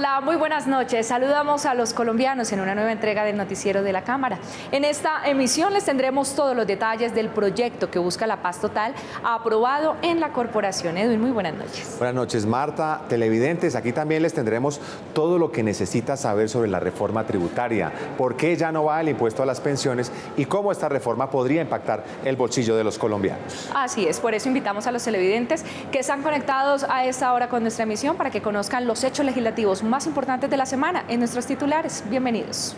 Hola, muy buenas noches. Saludamos a los colombianos en una nueva entrega del Noticiero de la Cámara. En esta emisión les tendremos todos los detalles del proyecto que busca la paz total aprobado en la corporación. Edwin, muy buenas noches. Buenas noches, Marta. Televidentes, aquí también les tendremos todo lo que necesita saber sobre la reforma tributaria, por qué ya no va el impuesto a las pensiones y cómo esta reforma podría impactar el bolsillo de los colombianos. Así es, por eso invitamos a los televidentes que están conectados a esta hora con nuestra emisión para que conozcan los hechos legislativos más importantes de la semana en nuestros titulares. Bienvenidos.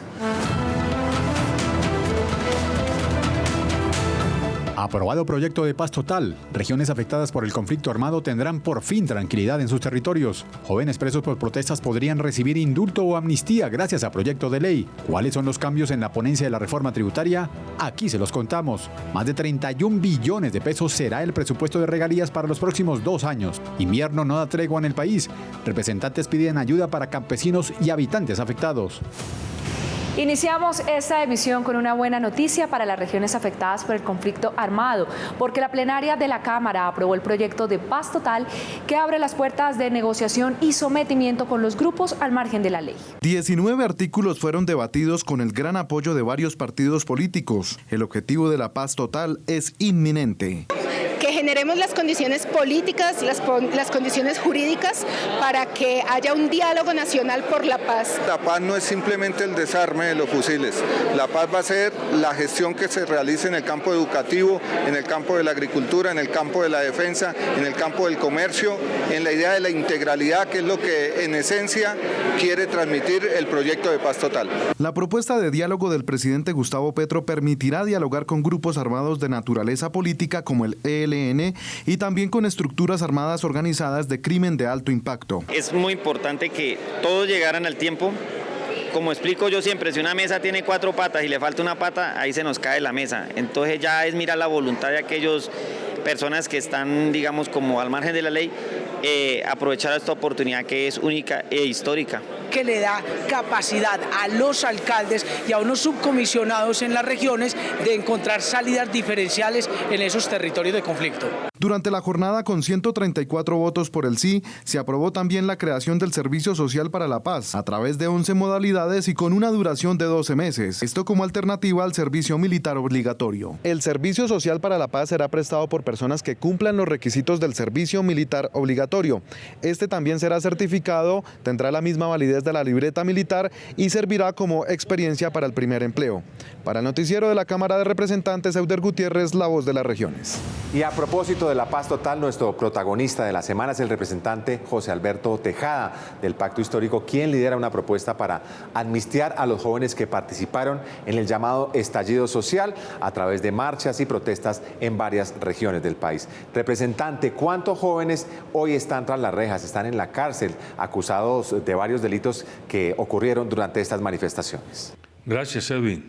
Aprobado proyecto de paz total. Regiones afectadas por el conflicto armado tendrán por fin tranquilidad en sus territorios. Jóvenes presos por protestas podrían recibir indulto o amnistía gracias a proyecto de ley. ¿Cuáles son los cambios en la ponencia de la reforma tributaria? Aquí se los contamos. Más de 31 billones de pesos será el presupuesto de regalías para los próximos 2 años. Invierno no da tregua en el país. Representantes piden ayuda para campesinos y habitantes afectados. Iniciamos esta emisión con una buena noticia para las regiones afectadas por el conflicto armado, porque la plenaria de la Cámara aprobó el proyecto de paz total que abre las puertas de negociación y sometimiento con los grupos al margen de la ley. 19 artículos fueron debatidos con el gran apoyo de varios partidos políticos. El objetivo de la paz total es inminente. Que generemos las condiciones políticas, las condiciones jurídicas para que haya un diálogo nacional por la paz. La paz no es simplemente el desarme de los fusiles. La paz va a ser la gestión que se realice en el campo educativo, en el campo de la agricultura, en el campo de la defensa, en el campo del comercio, en la idea de la integralidad, que es lo que en esencia quiere transmitir el proyecto de paz total. La propuesta de diálogo del presidente Gustavo Petro permitirá dialogar con grupos armados de naturaleza política como el ELN y también con estructuras armadas organizadas de crimen de alto impacto. Es muy importante que todos llegaran al tiempo. Como explico yo siempre, si una mesa tiene 4 patas y le falta una pata, ahí se nos cae la mesa. Entonces ya es mirar la voluntad de aquellas personas que están, digamos, como al margen de la ley, aprovechar esta oportunidad que es única e histórica. Que le da capacidad a los alcaldes y a unos subcomisionados en las regiones de encontrar salidas diferenciales en esos territorios de conflicto. Durante la jornada, con 134 votos por el sí, se aprobó también la creación del Servicio Social para la Paz, a través de 11 modalidades y con una duración de 12 meses. Esto como alternativa al servicio militar obligatorio. El Servicio Social para la Paz será prestado por personas que cumplan los requisitos del servicio militar obligatorio. Este también será certificado, tendrá la misma validez de la libreta militar y servirá como experiencia para el primer empleo. Para el noticiero de la Cámara de Representantes, Euder Gutiérrez, la voz de las regiones. Y a propósito de la paz total, nuestro protagonista de la semana es el representante José Alberto Tejada del Pacto Histórico, quien lidera una propuesta para amnistiar a los jóvenes que participaron en el llamado estallido social a través de marchas y protestas en varias regiones del país. Representante, ¿cuántos jóvenes hoy están tras las rejas, están en la cárcel, acusados de varios delitos que ocurrieron durante estas manifestaciones? Gracias, Edwin.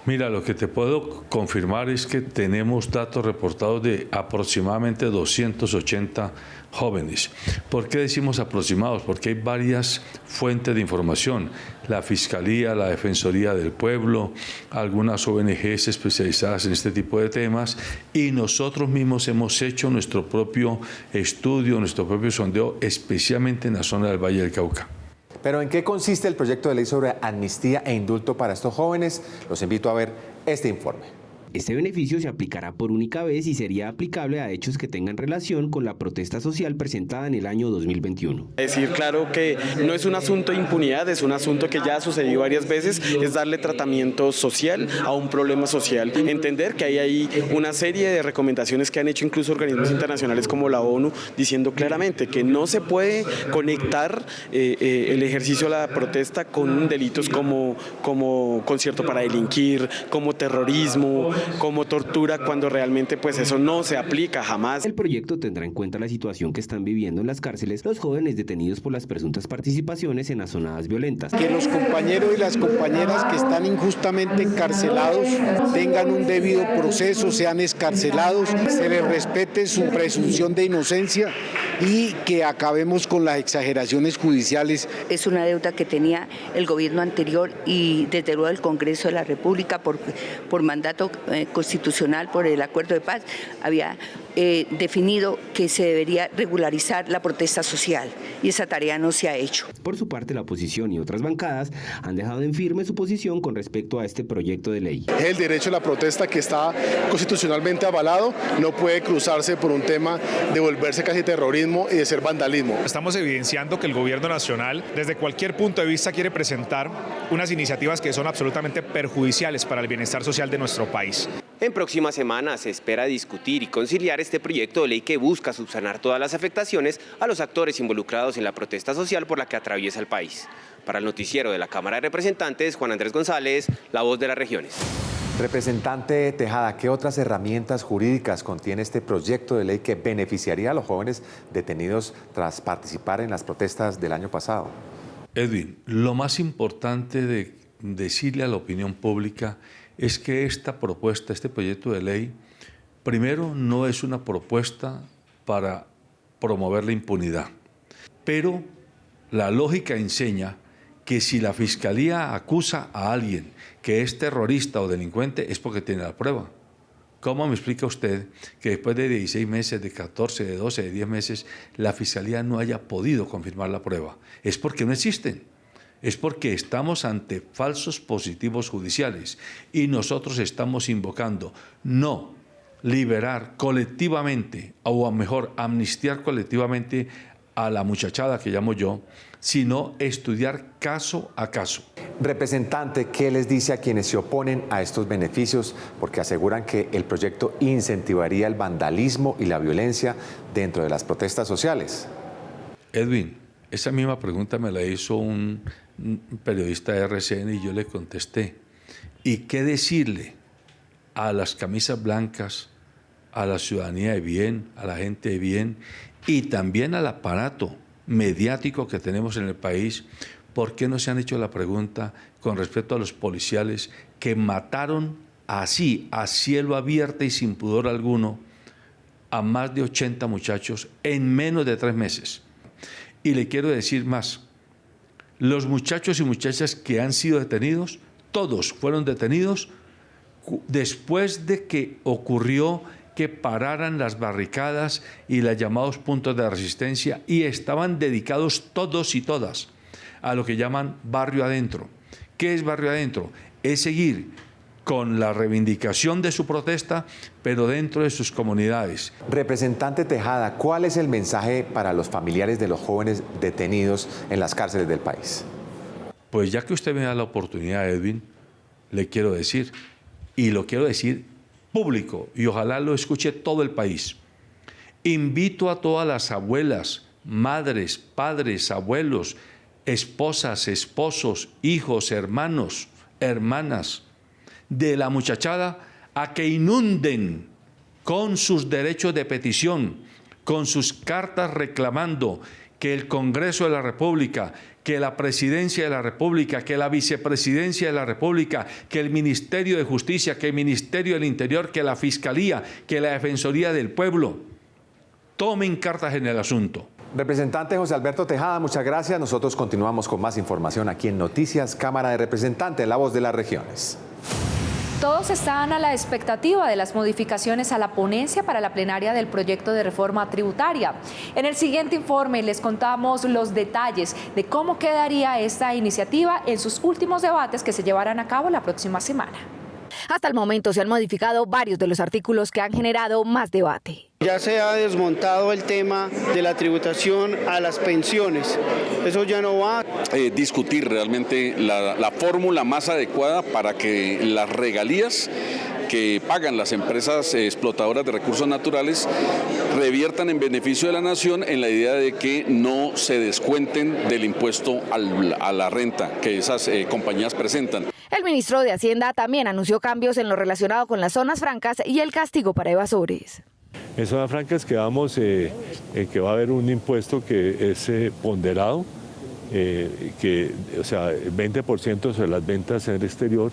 Mira, lo que te puedo confirmar es que tenemos datos reportados de aproximadamente 280 jóvenes. ¿Por qué decimos aproximados? Porque hay varias fuentes de información. La Fiscalía, la Defensoría del Pueblo, algunas ONGs especializadas en este tipo de temas y nosotros mismos hemos hecho nuestro propio estudio, nuestro propio sondeo, especialmente en la zona del Valle del Cauca. Pero ¿en qué consiste el proyecto de ley sobre amnistía e indulto para estos jóvenes? Los invito a ver este informe. Este beneficio se aplicará por única vez y sería aplicable a hechos que tengan relación con la protesta social presentada en el año 2021. Decir claro que no es un asunto de impunidad, es un asunto que ya ha sucedido varias veces, es darle tratamiento social a un problema social. Entender que hay ahí una serie de recomendaciones que han hecho incluso organismos internacionales como la ONU, diciendo claramente que no se puede conectar el ejercicio de la protesta con delitos como concierto para delinquir, como terrorismo, como tortura, cuando realmente pues eso no se aplica jamás. El proyecto tendrá en cuenta la situación que están viviendo en las cárceles los jóvenes detenidos por las presuntas participaciones en azonadas violentas. Que los compañeros y las compañeras que están injustamente encarcelados tengan un debido proceso, sean excarcelados, se les respete su presunción de inocencia y que acabemos con las exageraciones judiciales. Es una deuda que tenía el gobierno anterior y desde luego el Congreso de la República por mandato constitucional, por el acuerdo de paz, había definido que se debería regularizar la protesta social y esa tarea no se ha hecho. Por su parte, la oposición y otras bancadas han dejado en firme su posición con respecto a este proyecto de ley. El derecho a la protesta que está constitucionalmente avalado no puede cruzarse por un tema de volverse casi terrorismo y de ser vandalismo. Estamos evidenciando que el gobierno nacional desde cualquier punto de vista quiere presentar unas iniciativas que son absolutamente perjudiciales para el bienestar social de nuestro país. En próximas semanas se espera discutir y conciliar este proyecto de ley que busca subsanar todas las afectaciones a los actores involucrados en la protesta social por la que atraviesa el país. Para el noticiero de la Cámara de Representantes, Juan Andrés González, La Voz de las Regiones. Representante Tejada, ¿qué otras herramientas jurídicas contiene este proyecto de ley que beneficiaría a los jóvenes detenidos tras participar en las protestas del año pasado? Edwin, lo más importante de decirle a la opinión pública es que esta propuesta, este proyecto de ley, primero no es una propuesta para promover la impunidad, pero la lógica enseña que si la Fiscalía acusa a alguien que es terrorista o delincuente es porque tiene la prueba. ¿Cómo me explica usted que después de 16 meses, de 14, de 12, de 10 meses, la Fiscalía no haya podido confirmar la prueba? Es porque no existen. Es porque estamos ante falsos positivos judiciales y nosotros estamos invocando no liberar colectivamente, o mejor, amnistiar colectivamente a la muchachada que llamo yo, sino estudiar caso a caso. Representante, ¿qué les dice a quienes se oponen a estos beneficios? Porque aseguran que el proyecto incentivaría el vandalismo y la violencia dentro de las protestas sociales. Edwin, esa misma pregunta me la hizo un periodista de RCN y yo le contesté. ¿Y qué decirle a las camisas blancas, a la ciudadanía de bien, a la gente de bien y también al aparato mediático que tenemos en el país? ¿Por qué no se han hecho la pregunta con respecto a los policiales que mataron así, a cielo abierto y sin pudor alguno, a más de 80 muchachos en menos de 3 meses? Y le quiero decir más. Los muchachos y muchachas que han sido detenidos, todos fueron detenidos después de que ocurrió que pararan las barricadas y los llamados puntos de resistencia y estaban dedicados todos y todas a lo que llaman barrio adentro. ¿Qué es barrio adentro? Es seguir con la reivindicación de su protesta, pero dentro de sus comunidades. Representante Tejada, ¿cuál es el mensaje para los familiares de los jóvenes detenidos en las cárceles del país? Pues ya que usted me da la oportunidad, Edwin, le quiero decir, y lo quiero decir público, y ojalá lo escuche todo el país. Invito a todas las abuelas, madres, padres, abuelos, esposas, esposos, hijos, hermanos, hermanas de la muchachada a que inunden con sus derechos de petición, con sus cartas reclamando que el Congreso de la República, que la Presidencia de la República, que la Vicepresidencia de la República, que el Ministerio de Justicia, que el Ministerio del Interior, que la Fiscalía, que la Defensoría del Pueblo tomen cartas en el asunto. Representante José Alberto Tejada, muchas gracias. Nosotros continuamos con más información aquí en Noticias, Cámara de Representantes, La Voz de las Regiones. Todos están a la expectativa de las modificaciones a la ponencia para la plenaria del proyecto de reforma tributaria. En el siguiente informe les contamos los detalles de cómo quedaría esta iniciativa en sus últimos debates que se llevarán a cabo la próxima semana. Hasta el momento se han modificado varios de los artículos que han generado más debate. Ya se ha desmontado el tema de la tributación a las pensiones. Eso ya no va. Discutir realmente la fórmula más adecuada para que las regalías que pagan las empresas explotadoras de recursos naturales reviertan en beneficio de la nación, en la idea de que no se descuenten del impuesto a la renta que esas compañías presentan. El ministro de Hacienda también anunció cambios en lo relacionado con las zonas francas y el castigo para evasores. En zonas francas quedamos que va a haber un impuesto que es ponderado, o sea, el 20% sobre las ventas en el exterior,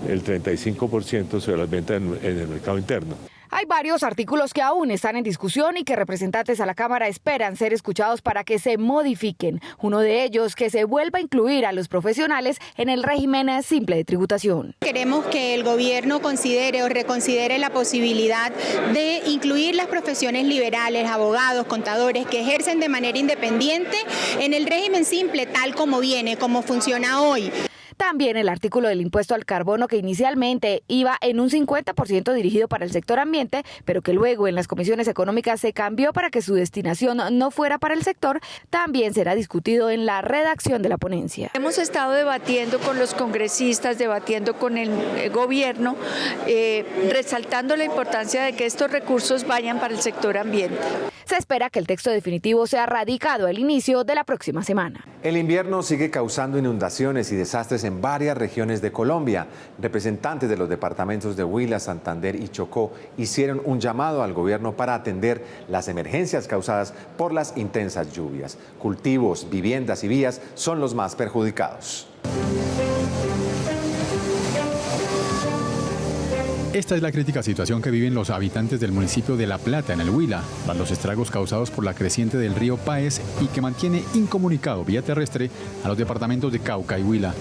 el 35% sobre las ventas en el mercado interno. Hay varios artículos que aún están en discusión y que representantes a la Cámara esperan ser escuchados para que se modifiquen. Uno de ellos, que se vuelva a incluir a los profesionales en el régimen simple de tributación. Queremos que el gobierno considere o reconsidere la posibilidad de incluir las profesiones liberales, abogados, contadores, que ejercen de manera independiente en el régimen simple tal como viene, como funciona hoy. También el artículo del impuesto al carbono, que inicialmente iba en un 50% dirigido para el sector ambiente, pero que luego en las comisiones económicas se cambió para que su destinación no fuera para el sector, también será discutido en la redacción de la ponencia. Hemos estado debatiendo con los congresistas, debatiendo con el gobierno, resaltando la importancia de que estos recursos vayan para el sector ambiente. Se espera que el texto definitivo sea radicado al inicio de la próxima semana. El invierno sigue causando inundaciones y desastres en varias regiones de Colombia. Representantes de los departamentos de Huila, Santander y Chocó hicieron un llamado al gobierno para atender las emergencias causadas por las intensas lluvias. Cultivos, viviendas y vías son los más perjudicados. Esta es la crítica situación que viven los habitantes del municipio de La Plata, en el Huila, tras los estragos causados por la creciente del río Páez y que mantiene incomunicado vía terrestre a los departamentos de Cauca y Huila.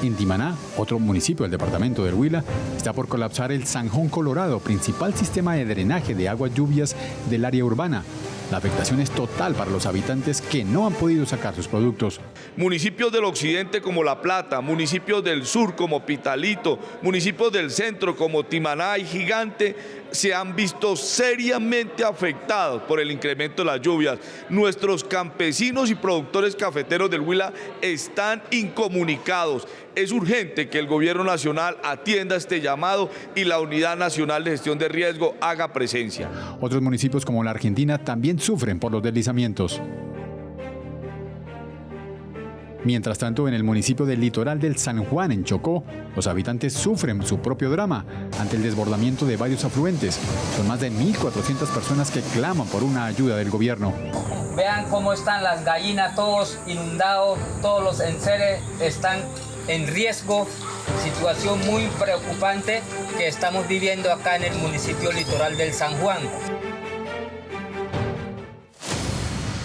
En Timaná, otro municipio del departamento del Huila, está por colapsar el Zanjón Colorado, principal sistema de drenaje de aguas lluvias del área urbana. La afectación es total para los habitantes que no han podido sacar sus productos. Municipios del occidente como La Plata, municipios del sur como Pitalito, municipios del centro como Timaná y Gigante se han visto seriamente afectados por el incremento de las lluvias. Nuestros campesinos y productores cafeteros del Huila están incomunicados. Es urgente que el gobierno nacional atienda este llamado y la Unidad Nacional de Gestión de Riesgo haga presencia. Otros municipios como la Argentina también sufren por los deslizamientos. Mientras tanto, en el municipio del litoral del San Juan, en Chocó, los habitantes sufren su propio drama ante el desbordamiento de varios afluentes. Son más de 1.400 personas que claman por una ayuda del gobierno. Vean cómo están las gallinas, todos inundados, todos los enseres están en riesgo. Situación muy preocupante que estamos viviendo acá en el municipio litoral del San Juan.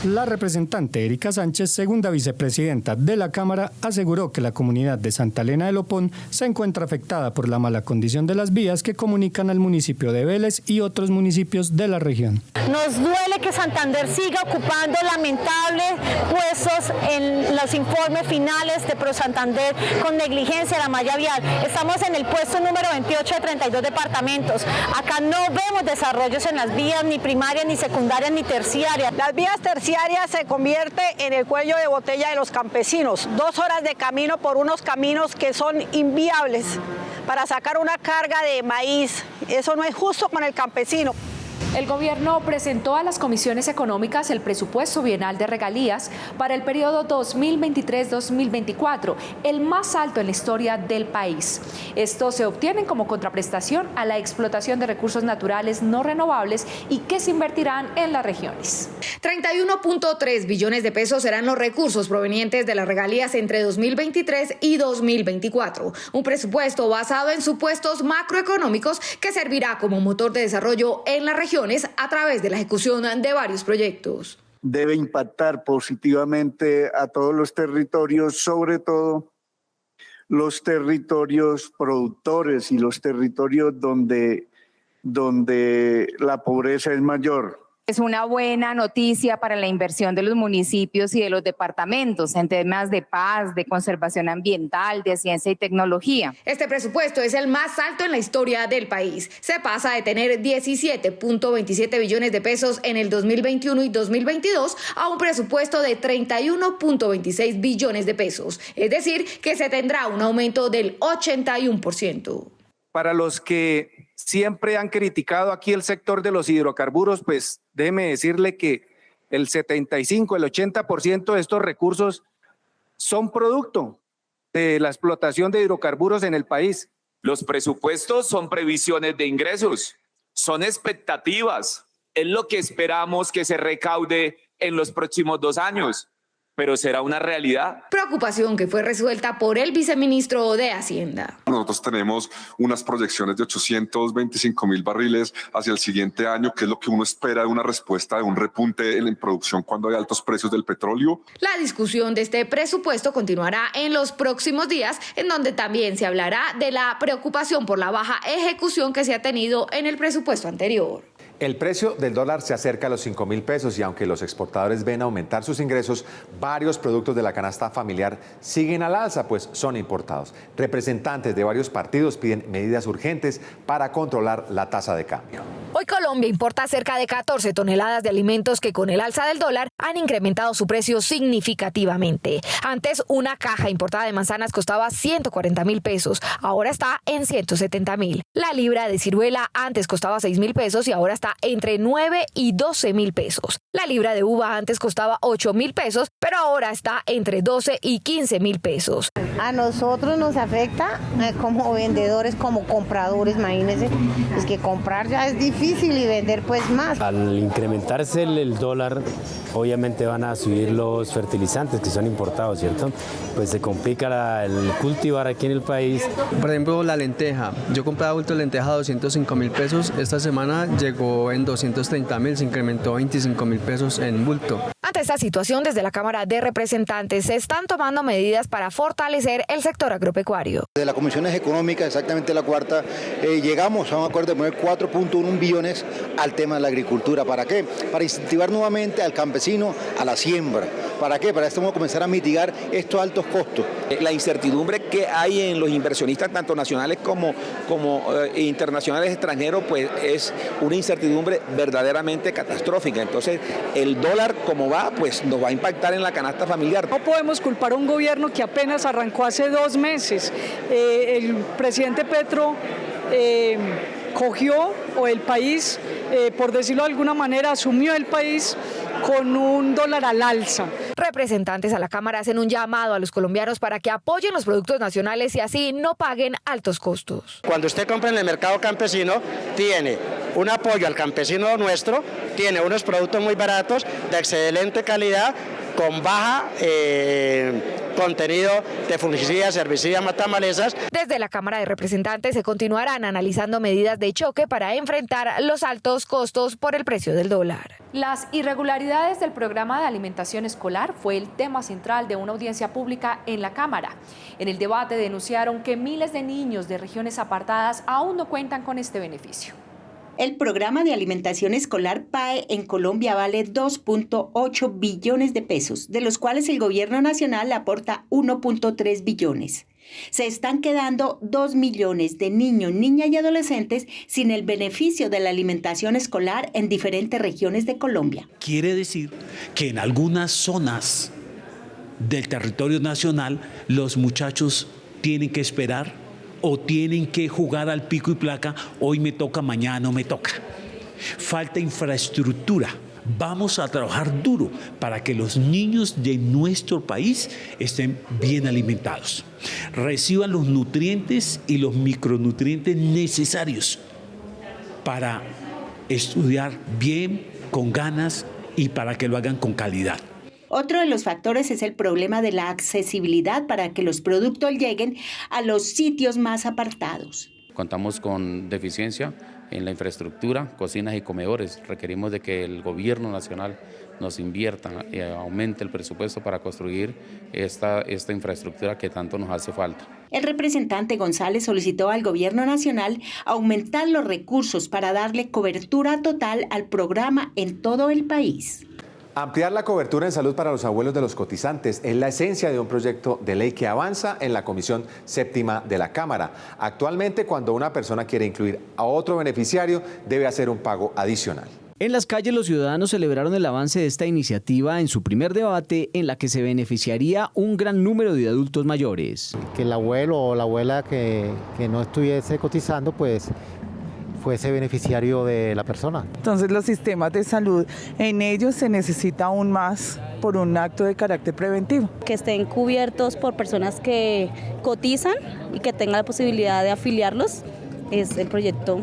La representante Erika Sánchez, segunda vicepresidenta de la Cámara, aseguró que la comunidad de Santa Elena de Lopón se encuentra afectada por la mala condición de las vías que comunican al municipio de Vélez y otros municipios de la región. Nos duele que Santander siga ocupando lamentables puestos en los informes finales de Pro Santander con negligencia de la malla vial. Estamos en el puesto número 28 de 32 departamentos. Acá no vemos desarrollos en las vías ni primarias, ni secundarias, ni terciarias. Las vías terciarias se convierte en el cuello de botella de los campesinos. 2 horas de camino por unos caminos que son inviables para sacar una carga de maíz. Eso no es justo con el campesino. El gobierno presentó a las comisiones económicas el presupuesto bienal de regalías para el periodo 2023-2024, el más alto en la historia del país. Estos se obtienen como contraprestación a la explotación de recursos naturales no renovables y que se invertirán en las regiones. 31.3 billones de pesos serán los recursos provenientes de las regalías entre 2023 y 2024. Un presupuesto basado en supuestos macroeconómicos que servirá como motor de desarrollo en las regiones a través de la ejecución de varios proyectos. Debe impactar positivamente a todos los territorios, sobre todo los territorios productores y los territorios donde la pobreza es mayor. Es una buena noticia para la inversión de los municipios y de los departamentos en temas de paz, de conservación ambiental, de ciencia y tecnología. Este presupuesto es el más alto en la historia del país. Se pasa de tener 17.27 billones de pesos en el 2021 y 2022 a un presupuesto de 31.26 billones de pesos. Es decir, que se tendrá un aumento del 81%. Para los que siempre han criticado aquí el sector de los hidrocarburos, pues déjeme decirle que el 75, el 80% de estos recursos son producto de la explotación de hidrocarburos en el país. Los presupuestos son previsiones de ingresos, son expectativas, es lo que esperamos que se recaude en los próximos 2 años. pero será una realidad. Preocupación que fue resuelta por el viceministro de Hacienda. Nosotros tenemos unas proyecciones de 825.000 barriles hacia el siguiente año, que es lo que uno espera de una respuesta de un repunte en producción cuando hay altos precios del petróleo. La discusión de este presupuesto continuará en los próximos días, en donde también se hablará de la preocupación por la baja ejecución que se ha tenido en el presupuesto anterior. El precio del dólar se acerca a los 5.000 pesos y aunque los exportadores ven aumentar sus ingresos, varios productos de la canasta familiar siguen al alza, pues son importados. Representantes de varios partidos piden medidas urgentes para controlar la tasa de cambio. Hoy Colombia importa cerca de 14 toneladas de alimentos que con el alza del dólar han incrementado su precio significativamente. Antes, una caja importada de manzanas costaba 140.000 pesos, ahora está en 170.000. La libra de ciruela antes costaba 6.000 pesos y ahora está entre 9 y 12.000 pesos. La libra de uva antes costaba 8.000 pesos, pero ahora está entre 12 y 15.000 pesos. A nosotros nos afecta como vendedores, como compradores, imagínense, es que comprar ya es difícil y vender pues más. Al incrementarse el dólar, obviamente van a subir los fertilizantes que son importados, ¿cierto? Pues se complica el cultivar aquí en el país. Por ejemplo, la lenteja. Yo compraba bulto de lenteja a 205.000 pesos. Esta semana llegó en 230.000, se incrementó 25.000 pesos en bulto. Ante esta situación, desde la Cámara de Representantes se están tomando medidas para fortalecer el sector agropecuario. De la Comisión Económica, exactamente la cuarta, llegamos a un acuerdo de poner 4.1 billones al tema de la agricultura. ¿Para qué? Para incentivar nuevamente al campesino a la siembra. ¿Para qué? Para esto vamos a comenzar a mitigar estos altos costos. La incertidumbre que hay en los inversionistas, tanto nacionales como internacionales extranjeros, pues es una incertidumbre verdaderamente catastrófica. Entonces, el dólar como va, pues nos va a impactar en la canasta familiar. No podemos culpar a un gobierno que apenas arrancó hace 2 meses. El presidente Petro cogió, o el país, por decirlo de alguna manera, asumió el país con un dólar al alza. Representantes a la Cámara hacen un llamado a los colombianos para que apoyen los productos nacionales y así no paguen altos costos. Cuando usted compra en el mercado campesino, tiene un apoyo al campesino nuestro, tiene unos productos muy baratos, de excelente calidad, con baja contenido de fungicidas, herbicidas, matamalezas. Desde la Cámara de Representantes se continuarán analizando medidas de choque para enfrentar los altos costos por el precio del dólar. Las irregularidades del programa de alimentación escolar fue el tema central de una audiencia pública en la Cámara. En el debate denunciaron que miles de niños de regiones apartadas aún no cuentan con este beneficio. El programa de alimentación escolar PAE en Colombia vale 2.8 billones de pesos, de los cuales el gobierno nacional aporta 1.3 billones. Se están quedando 2 millones de niños, niñas y adolescentes sin el beneficio de la alimentación escolar en diferentes regiones de Colombia. Quiere decir que en algunas zonas del territorio nacional los muchachos tienen que esperar o tienen que jugar al pico y placa, hoy me toca, mañana no me toca. Falta infraestructura. Vamos a trabajar duro para que los niños de nuestro país estén bien alimentados, reciban los nutrientes y los micronutrientes necesarios para estudiar bien, con ganas y para que lo hagan con calidad. Otro de los factores es el problema de la accesibilidad para que los productos lleguen a los sitios más apartados. Contamos con deficiencia en la infraestructura, cocinas y comedores. Requerimos de que el gobierno nacional nos invierta y aumente el presupuesto para construir esta infraestructura que tanto nos hace falta. El representante González solicitó al gobierno nacional aumentar los recursos para darle cobertura total al programa en todo el país. Ampliar la cobertura en salud para los abuelos de los cotizantes es la esencia de un proyecto de ley que avanza en la Comisión Séptima de la Cámara. Actualmente, cuando una persona quiere incluir a otro beneficiario, debe hacer un pago adicional. En las calles, los ciudadanos celebraron el avance de esta iniciativa en su primer debate, en la que se beneficiaría un gran número de adultos mayores. Que el abuelo o la abuela que no estuviese cotizando, pues fuese beneficiario de la persona. Entonces los sistemas de salud, en ellos se necesita aún más por un acto de carácter preventivo. Que estén cubiertos por personas que cotizan y que tengan la posibilidad de afiliarlos es el proyecto,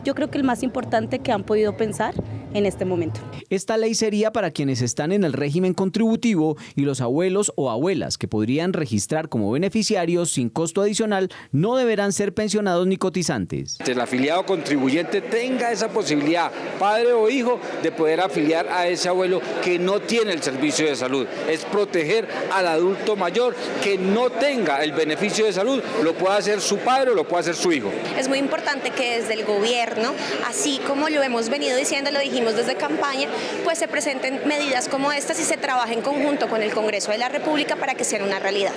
yo creo que el más importante que han podido pensar en este momento. Esta ley sería para quienes están en el régimen contributivo y los abuelos o abuelas que podrían registrar como beneficiarios sin costo adicional no deberán ser pensionados ni cotizantes. El afiliado contribuyente tenga esa posibilidad, padre o hijo, de poder afiliar a ese abuelo que no tiene el servicio de salud. Es proteger al adulto mayor que no tenga el beneficio de salud, lo pueda hacer su padre o lo pueda hacer su hijo. Es muy importante que desde el gobierno, así como lo hemos venido diciendo, lo dijimos desde campaña, pues se presenten medidas como estas y se trabaje en conjunto con el Congreso de la República para que sea una realidad.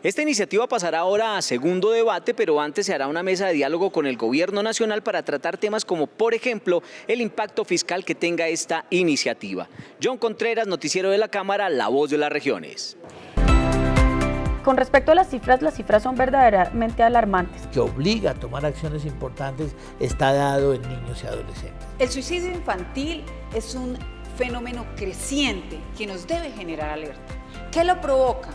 Esta iniciativa pasará ahora a segundo debate, pero antes se hará una mesa de diálogo con el Gobierno Nacional para tratar temas como, por ejemplo, el impacto fiscal que tenga esta iniciativa. John Contreras, noticiero de la Cámara, La Voz de las Regiones. Con respecto a las cifras son verdaderamente alarmantes. Que obliga a tomar acciones importantes está dado en niños y adolescentes. El suicidio infantil es un fenómeno creciente que nos debe generar alerta. ¿Qué lo provoca?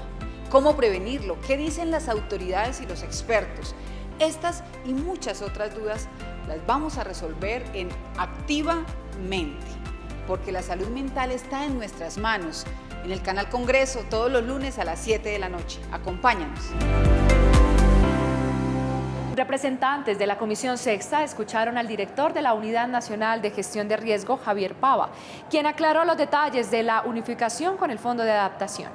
¿Cómo prevenirlo? ¿Qué dicen las autoridades y los expertos? Estas y muchas otras dudas las vamos a resolver en Activamente, porque la salud mental está en nuestras manos. En el canal Congreso, todos los lunes a las 7 de la noche. Acompáñanos. Representantes de la Comisión Sexta escucharon al director de la Unidad Nacional de Gestión de Riesgo, Javier Pava, quien aclaró los detalles de la unificación con el Fondo de Adaptación.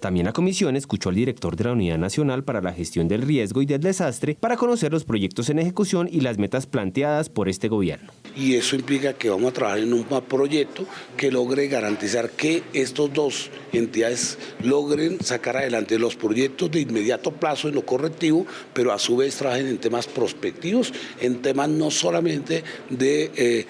También la comisión escuchó al director de la Unidad Nacional para la Gestión del Riesgo y del Desastre para conocer los proyectos en ejecución y las metas planteadas por este gobierno. Y eso implica que vamos a trabajar en un proyecto que logre garantizar que estos dos entidades logren sacar adelante los proyectos de inmediato plazo en lo correctivo, pero a su vez trabajen en temas prospectivos, en temas no solamente de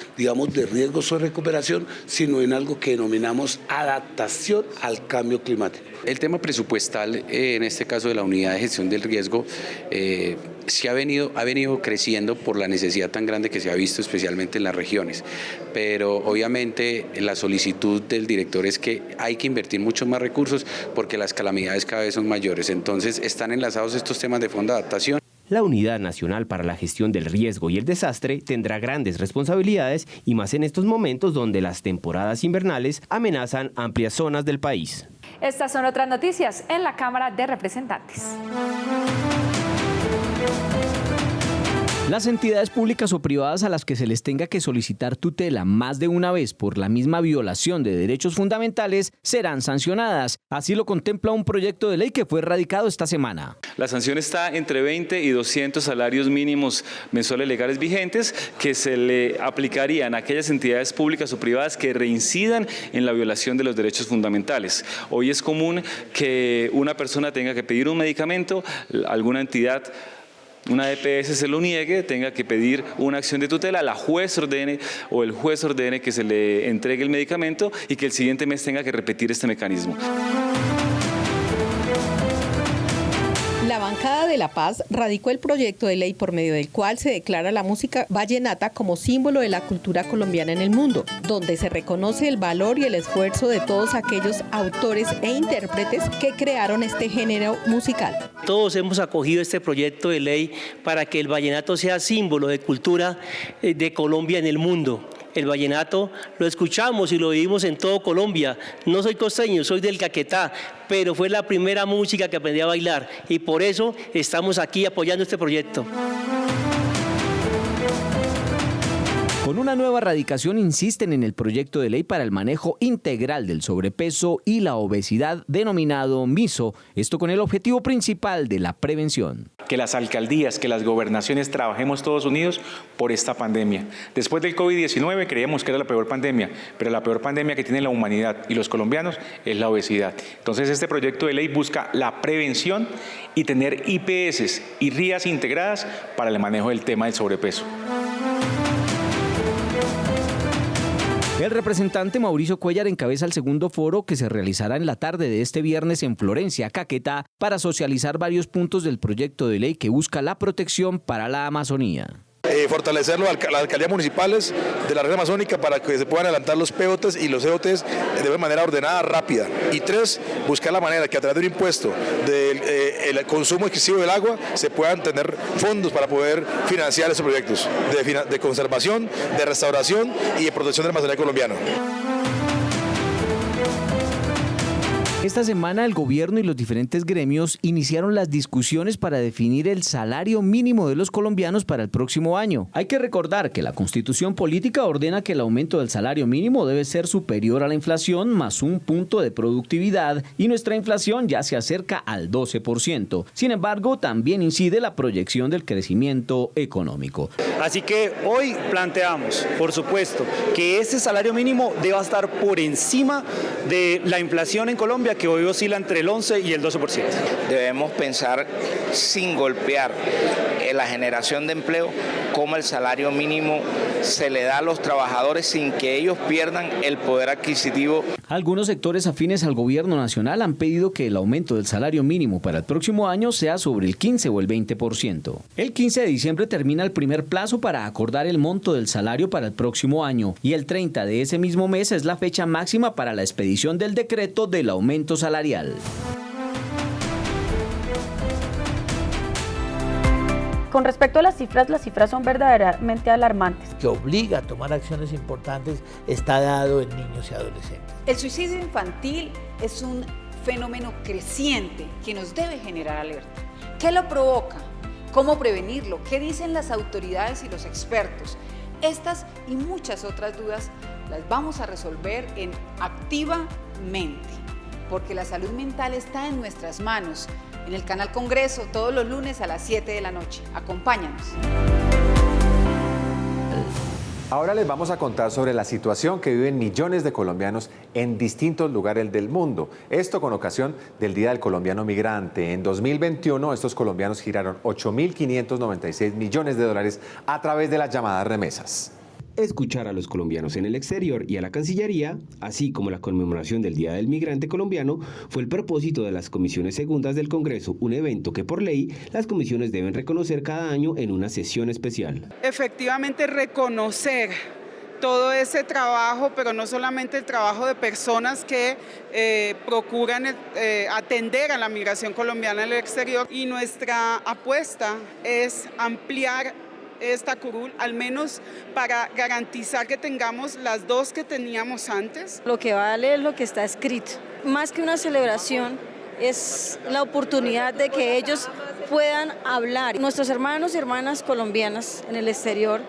riesgos o recuperación, sino en algo que denominamos adaptación al cambio climático. El tema presupuestal, en este caso de la Unidad de Gestión del Riesgo, sí ha venido creciendo por la necesidad tan grande que se ha visto especialmente en las regiones, pero obviamente la solicitud del director es que hay que invertir muchos más recursos porque las calamidades cada vez son mayores, entonces están enlazados estos temas de fondo de adaptación. La Unidad Nacional para la Gestión del Riesgo y el Desastre tendrá grandes responsabilidades y más en estos momentos donde las temporadas invernales amenazan amplias zonas del país. Estas son otras noticias en la Cámara de Representantes. Las entidades públicas o privadas a las que se les tenga que solicitar tutela más de una vez por la misma violación de derechos fundamentales serán sancionadas. Así lo contempla un proyecto de ley que fue radicado esta semana. La sanción está entre 20 y 200 salarios mínimos mensuales legales vigentes que se le aplicarían a aquellas entidades públicas o privadas que reincidan en la violación de los derechos fundamentales. Hoy es común que una persona tenga que pedir un medicamento, alguna entidad, una EPS se lo niegue, tenga que pedir una acción de tutela, la juez ordene o el juez ordene que se le entregue el medicamento y que el siguiente mes tenga que repetir este mecanismo. La bancada de La Paz radicó el proyecto de ley por medio del cual se declara la música vallenata como símbolo de la cultura colombiana en el mundo, donde se reconoce el valor y el esfuerzo de todos aquellos autores e intérpretes que crearon este género musical. Todos hemos acogido este proyecto de ley para que el vallenato sea símbolo de cultura de Colombia en el mundo. El vallenato lo escuchamos y lo vivimos en todo Colombia. No soy costeño, soy del Caquetá, pero fue la primera música que aprendí a bailar y por eso estamos aquí apoyando este proyecto. Con una nueva radicación insisten en el proyecto de ley para el manejo integral del sobrepeso y la obesidad denominado MISO, esto con el objetivo principal de la prevención. Que las alcaldías, que las gobernaciones trabajemos todos unidos por esta pandemia. Después del COVID-19 creíamos que era la peor pandemia, pero la peor pandemia que tiene la humanidad y los colombianos es la obesidad. Entonces este proyecto de ley busca la prevención y tener IPS y RIAs integradas para el manejo del tema del sobrepeso. El representante Mauricio Cuellar encabeza el segundo foro que se realizará en la tarde de este viernes en Florencia, Caquetá, para socializar varios puntos del proyecto de ley que busca la protección para la Amazonía. fortalecer las alcaldías municipales de la región amazónica para que se puedan adelantar los POTs y los EOTs de manera ordenada, rápida. Y 3, buscar la manera que a través de un impuesto del consumo excesivo del agua se puedan tener fondos para poder financiar esos proyectos de conservación, de restauración y de protección de la Amazonía colombiana. Esta semana el gobierno y los diferentes gremios iniciaron las discusiones para definir el salario mínimo de los colombianos para el próximo año. Hay que recordar que la Constitución Política ordena que el aumento del salario mínimo debe ser superior a la inflación más un punto de productividad y nuestra inflación ya se acerca al 12%. Sin embargo, también incide la proyección del crecimiento económico. Así que hoy planteamos, por supuesto, que ese salario mínimo deba estar por encima de la inflación en Colombia, que hoy oscila entre el 11 y el 12%. Debemos pensar sin golpear la generación de empleo, cómo el salario mínimo se le da a los trabajadores sin que ellos pierdan el poder adquisitivo. Algunos sectores afines al gobierno nacional han pedido que el aumento del salario mínimo para el próximo año sea sobre el 15 o el 20%. El 15 de diciembre termina el primer plazo para acordar el monto del salario para el próximo año y el 30 de ese mismo mes es la fecha máxima para la expedición del decreto del aumento salarial. Con respecto a las cifras son verdaderamente alarmantes. Que obliga a tomar acciones importantes está dado en niños y adolescentes. El suicidio infantil es un fenómeno creciente que nos debe generar alerta. ¿Qué lo provoca? ¿Cómo prevenirlo? ¿Qué dicen las autoridades y los expertos? Estas y muchas otras dudas las vamos a resolver en Activamente, porque la salud mental está en nuestras manos. En el canal Congreso, todos los lunes a las 7 de la noche. Acompáñanos. Ahora les vamos a contar sobre la situación que viven millones de colombianos en distintos lugares del mundo. Esto con ocasión del Día del Colombiano Migrante. En 2021, estos colombianos giraron 8.596 millones de dólares a través de las llamadas remesas. Escuchar a los colombianos en el exterior y a la Cancillería, así como la conmemoración del Día del Migrante Colombiano, fue el propósito de las comisiones segundas del Congreso, un evento que por ley las comisiones deben reconocer cada año en una sesión especial. Efectivamente, reconocer todo ese trabajo, pero no solamente el trabajo de personas que procuran atender a la migración colombiana en el exterior, y nuestra apuesta es ampliar esta curul, al menos para garantizar que tengamos las dos que teníamos antes. Lo que vale es lo que está escrito. Más que una celebración, es la oportunidad de que ellos puedan hablar. Nuestros hermanos y hermanas colombianas en el exterior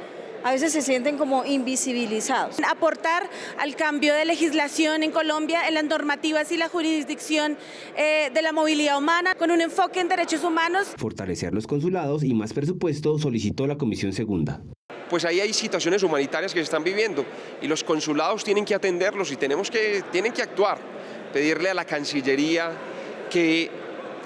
a veces se sienten como invisibilizados. Aportar al cambio de legislación en Colombia, en las normativas y la jurisdicción de la movilidad humana, con un enfoque en derechos humanos. Fortalecer los consulados y más presupuesto solicitó la Comisión Segunda. Pues ahí hay situaciones humanitarias que se están viviendo y los consulados tienen que atenderlos y tienen que actuar, pedirle a la Cancillería que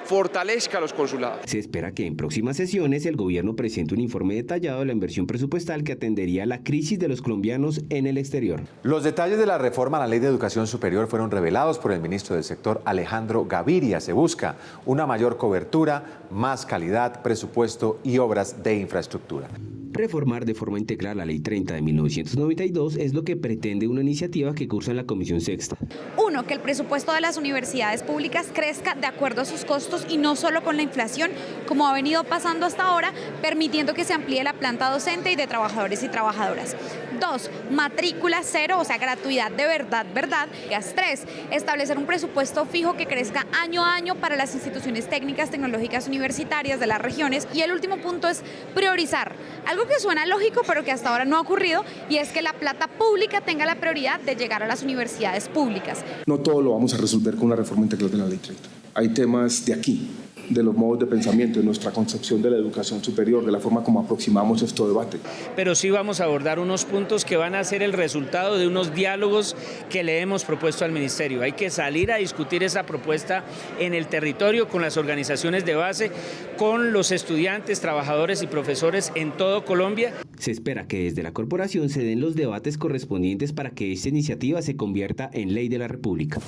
fortalezca a los consulados. Se espera que en próximas sesiones el gobierno presente un informe detallado de la inversión presupuestal que atendería la crisis de los colombianos en el exterior. Los detalles de la reforma a la Ley de Educación Superior fueron revelados por el ministro del sector, Alejandro Gaviria. Se busca una mayor cobertura, más calidad, presupuesto y obras de infraestructura. Reformar de forma integral la Ley 30 de 1992 es lo que pretende una iniciativa que cursa en la Comisión Sexta. 1. Que el presupuesto de las universidades públicas crezca de acuerdo a sus costos y no solo con la inflación, como ha venido pasando hasta ahora, permitiendo que se amplíe la planta docente y de trabajadores y trabajadoras. 2. Matrícula cero, o sea, gratuidad de verdad. 3. Establecer un presupuesto fijo que crezca año a año para las instituciones técnicas, tecnológicas, universitarias de las regiones. Y el último punto es priorizar, algo que suena lógico, pero que hasta ahora no ha ocurrido, y es que la plata pública tenga la prioridad de llegar a las universidades públicas. No todo lo vamos a resolver con una reforma integral de la Ley 30. Hay temas de aquí, de los modos de pensamiento, de nuestra concepción de la educación superior, de la forma como aproximamos este debate. Pero sí vamos a abordar unos puntos que van a ser el resultado de unos diálogos que le hemos propuesto al Ministerio. Hay que salir a discutir esa propuesta en el territorio con las organizaciones de base, con los estudiantes, trabajadores y profesores en todo Colombia. Se espera que desde la corporación se den los debates correspondientes para que esta iniciativa se convierta en ley de la República.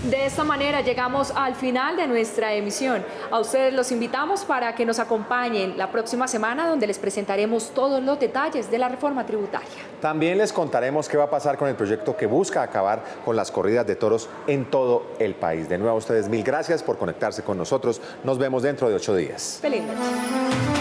De esta manera llegamos al final de nuestra emisión. A ustedes los invitamos para que nos acompañen la próxima semana, donde les presentaremos todos los detalles de la reforma tributaria. También les contaremos qué va a pasar con el proyecto que busca acabar con las corridas de toros en todo el país. De nuevo a ustedes mil gracias por conectarse con nosotros. Nos vemos dentro de 8 días. Feliz noche.